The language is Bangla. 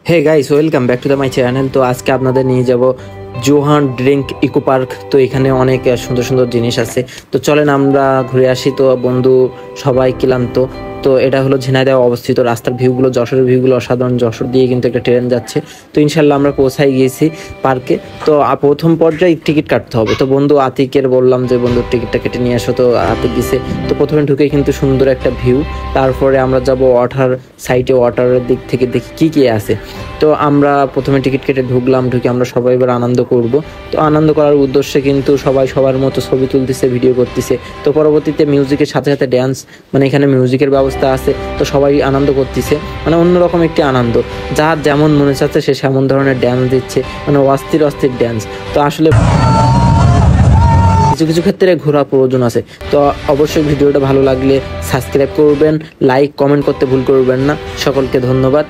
Hey guys, welcome back to the my channel. তো আজকে আপনাদের নিয়ে যাব জোহান ড্রিঙ্ক ইকো পার্ক। তো এখানে অনেক সুন্দর সুন্দর জিনিস আছে, তো চলেন আমরা ঘুরে আসি। তো বন্ধু সবাই ক্লান্ত, তো এটা হলো ঝিনাইদহে অবস্থিত। রাস্তার ভিউগুলো, যশোরের ভিউগুলো অসাধারণ। যশোর দিয়ে কিন্তু একটা ট্রেন যাচ্ছে। তো ইনশাল্লাহ আমরা পৌঁছাই গিয়েছি পার্কে। তো প্রথম পর্যায়ে টিকিট কাটতে হবে। তো বন্ধু আতিকের বললাম যে বন্ধুর টিকিটটা কেটে নিয়ে আসো, তো আতিক দিছে। তো প্রথমে ঢুকে কিন্তু সুন্দর একটা ভিউ, তারপরে আমরা যাব ওয়াটার সাইডে, ওয়াটারের দিক থেকে দেখি কি কি আছে। তো আমরা প্রথমে টিকিট কেটে ঢুকলাম, ঢুকে আমরা সবাই এবার আনন্দ করব। তো আনন্দ করার উদ্দেশ্যে কিন্তু সবাই সবার মতো ছবি তুলতেছে, ভিডিও করতেছে। তো পরবর্তীতে মিউজিকের সাথে সাথে ড্যান্স, মানে এখানে মিউজিকের ব্যবস্থা আছে। তো সবাই আনন্দ করতেছে, মানে অন্যরকম একটি আনন্দ। যার যেমন মনে চাচ্ছে সে সেমন ধরনের ড্যান্স দিচ্ছে, মানে অস্থির অস্থির ড্যান্স। তো আসলে কিছু কিছু ক্ষেত্রে ঘোরা প্রয়োজন আছে। তো অবশ্যই ভিডিওটা ভালো লাগলে সাবস্ক্রাইব করবেন, লাইক কমেন্ট করতে ভুল করবেন না। সকলকে ধন্যবাদ।